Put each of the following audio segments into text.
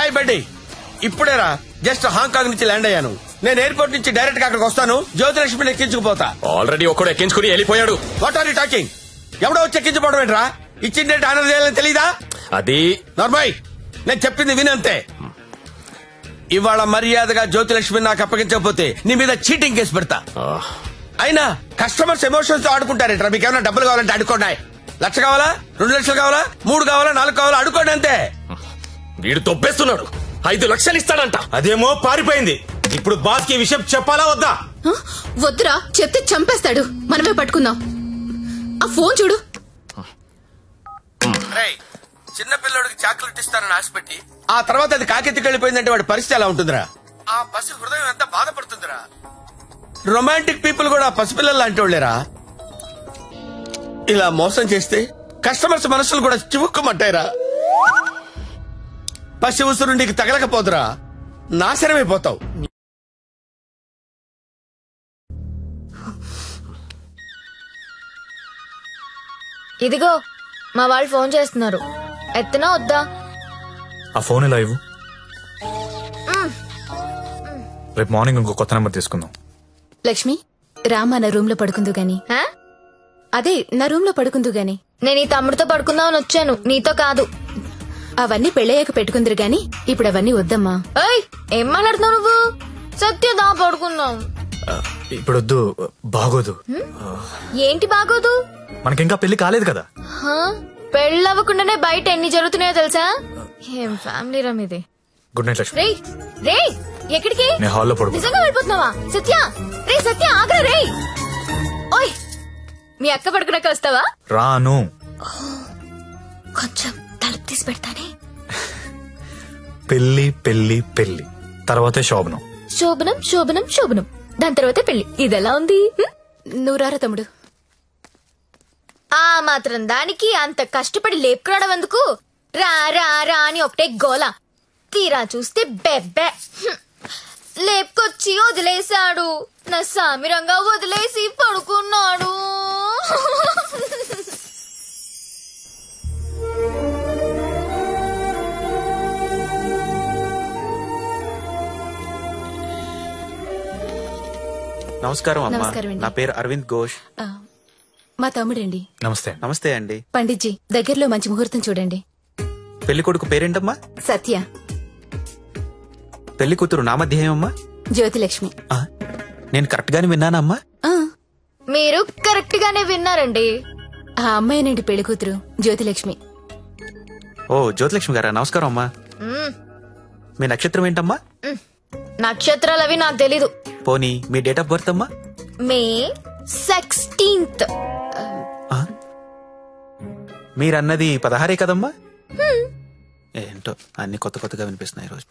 Hi buddy. ఇప్పుడేరా just Hong Kong నుంచి land అయ్యాను. నేను ఎయిర్పోర్ట్ నుంచి డైరెక్ట్ గా అక్కడికి వస్తాను. జ్యోతిలక్ష్మిని ఎక్కించుకుపోతా. ఆల్రెడీ ఒక్కడు ఎక్కించుకుని వెళ్ళిపోయాడు. What are you talking? ఎవడో వచ్చి ఎక్కించుకోవడం ఏంట్రా? ఇచ్చిండే ఆనర్ చేయాలని తెలీదా? అది నార్మల్, నేను చెప్పింది వినంతే. ఇవాళ మర్యాదగా జ్యోతిలక్ష్మి నాకు అప్పగించకపోతే నీ మీద చీటింగ్ కేసు పెడతా. అయినా కస్టమర్స్ ఎమోషన్స్ తో ఆడుకుంటారేంట్రా? మీకు ఏమైనా డబ్బులు కావాలంటే అడుకోండి. 1,00,000 కావాలా, 2 లక్షలు కావాలా, 3 కావాలా, 4 కావాలా, అడుకోండి అంతే. వీడు తొప్పేస్తున్నాడు. 5 లక్షలు ఇస్తాడంట. అదేమో పారిపోయింది. ఇప్పుడు బాస్ కి విషయం చెప్పాలా వద్దా? వద్దురా, చెప్తే చంపేస్తాడు. మనమే పట్టుకుందాం. ఆ ఫోన్ చూడు. చిన్న పిల్లడికి చాక్లెట్ ఇస్తానని ఆశపెట్టి ఆ తర్వాత అది కాకెత్తికి వెళ్ళిపోయిందంటే వాడి పరిస్థితి ఎలా ఉంటుందిరా? ఆ పసి హృదయం ఎంత బాధపడుతుందిరా? రొమాంటిక్ పీపుల్ కూడా పసిపిల్లలు లాంటి వాళ్ళేరా. ఇలా మోసం చేస్తే కస్టమర్స్ మనసులు కూడా చివుక్కుమంటాయిరా. పసి ఉసురు నీకు తగలకపోదురా, నాశనమైపోతావు. ఇదిగో మా వాళ్ళు ఫోన్ చేస్తున్నారు. ఎత్తనా వద్దా? ఆ ఫోన్ ఇలా ఇవ్వు. రేపు మార్నింగ్ ఇంకో కొత్త నెంబర్ తీసుకుందాం. లక్ష్మి, రామా నా రూమ్ లో పడుకుందు గాని. అదే నా రూమ్ లో పడుకుందు గాని. నేను ఈ తమ్ముడితో పడుకుందామని వచ్చాను, నీతో కాదు. అవన్నీ పెళ్ళయ్యాక పెట్టుకుందరు గాని ఇప్పుడు అవన్నీ వద్దమ్మా. ఏం మాట్లాడుతున్నావు నువ్వు? సత్యదా పడుకుందాం. ఇప్పుడు వద్దు, బాగోదు. ఏంటి బాగోదు? మనకింకా పెళ్లి కాలేదు కదా. పెళ్ళవ్వకుండానే బయట ఎన్ని జరుగుతున్నాయో తెలుసా? ఏం ఫ్యామిలీ రా మీది. Good night Lakshmi. రే ఎక్కడికి? నేను హాల్లో పడుకో. నిజంగా వెళ్ళిపోతున్నావా? సత్య సత్య ఆగ్రా రే. ఓయ్, మీ అక్క పడుకున్నాక వస్తావా? రాను. కొంచెం తలుపు తీసి పెడతానే. పెళ్లి పెళ్లి పెళ్లి తర్వాతే శోభనం. శోభనం శోభనం శోభనం, దాని తర్వాతే పెళ్లి. ఇదెలా ఉంది? నువ్వు రారా తమ్ముడు. ఆ మాత్రం దానికి అంత కష్టపడి లేపుకురావడం ఎందుకు? రా రా రా అని ఒకటే గోల. తీరా చూస్తే బెబ్బె. లేపుకొచ్చి వదిలేశాడు. నా సామిరంగా వదిలేసి పడుకున్నాడు. నమస్కారం అమ్మా. నా పేరు అరవింద్ ఘోష్. మా తమ్ముడండి. నమస్తే. నమస్తే అండి. పండిట్జీ, దగ్గరలో మంచి ముహూర్తం చూడండి. పెళ్లి కొడుకు పేరేంటమ్మా? సత్య. పెళ్లి కూతురు నామధ్యేయమ్మా? జ్యోతిలక్ష్మి. నేను కరెక్ట్ గానే విన్నానమ్మా? మీరు కరెక్ట్ గానే విన్నారండి. ఆ అమ్మాయినండి పెళ్లి కూతురు, జ్యోతిలక్ష్మి. ఓ, జ్యోతిలక్ష్మి గారా, నమస్కారం అమ్మా. మీ నక్షత్రం ఏంటమ్మా? నక్షత్రాలు అవి నాకు తెలీదు. పోనీ మీ డేట్ ఆఫ్ బర్త్ అమ్మా? మే 16th. మీరన్నది 16 కదమ్మా? ఏంటో అన్ని కొత్త కొత్తగా వినిపిస్తున్నాయి ఈరోజు.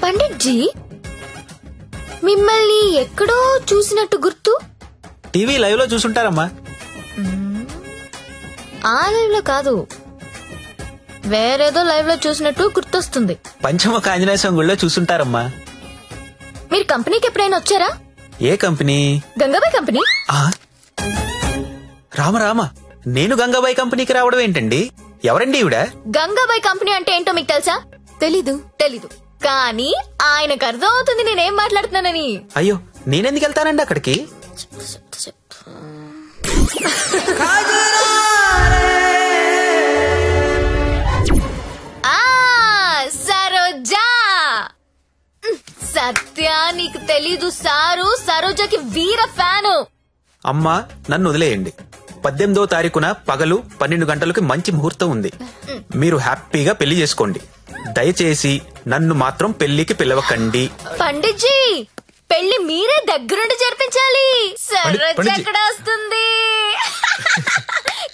పండిట్జీ, మిమ్మల్ని ఎక్కడో చూసినట్టు గుర్తు. టీవీ లైవ్ లో చూసుంటారమ్మా. ఆ లైవ్ లో కాదు, వేరేదో లైవ్ లో చూసినట్టు గుర్తొస్తుంది. పంచముఖ ఆంజనేయ స్వామి గుళ్ళో చూసుంటారమ్మా. మీరు కంపెనీకి ఎప్పుడైనా వచ్చారా? ఏ కంపెనీ? గంగాబాయ్ కంపెనీ. రామ రామ, నేను గంగాబాయ్ కంపెనీకి రావడం ఏంటండి? ఎవరండి ఈవిడ? గంగాబాయ్ కంపెనీ అంటే ఏంటో మీకు తెలుసా? తెలీదు. కానీ ఆయనకు అర్థం అవుతుంది నేనేం మాట్లాడుతున్నానని. అయ్యో, నేనెందుకు వెళ్తానండి అక్కడికి? సరోజా. సత్య, నీకు తెలీదు, సారు సరోజకి వీర ఫ్యాను. అమ్మా, నన్ను వదిలేయండి. 18వ తారీఖున పగలు 12 గంటలకు మంచి ముహూర్తం ఉంది. మీరు హ్యాపీగా పెళ్లి చేసుకోండి. దయచేసి నన్ను మాత్రం పెళ్లికి పిలవకండి. పండిట్జీ, పెళ్లి మీరే దగ్గరుండి జరిపించాలి. సరోజ ఎక్కడ వస్తుంది?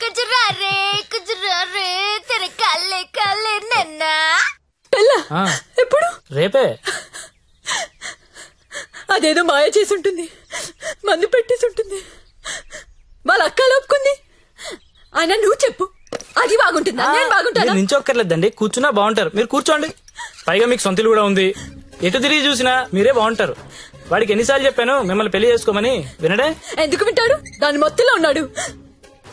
కుజురారే కుజురారే తెర కల్లే కల్లే నన్నా. ఎప్పుడు? రేపే. అదేదో మాయ చేసి ఉంటుంది, మందు పెట్టేసి ఉంటుంది. వాళ్ళ అక్క లోపుకుంది. ఆయన నువ్వు చెప్పు, అది బాగుంటుందా? నేను బాగుంటాను. నించొక్కర్లేదండి, కూర్చున్నా బాగుంటారు. మీరు కూర్చోండి. పైగా మీకు సొంతలు కూడా ఉంది. ఎటు తిరిగి చూసినా మీరే బాగుంటారు. వాడికి ఎన్నిసార్లు చెప్పాను మిమ్మల్ని పెళ్లి చేసుకోమని, వినడే? ఎందుకు వింటాడు? దాని మొత్తంలో ఉన్నాడు.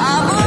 బాబు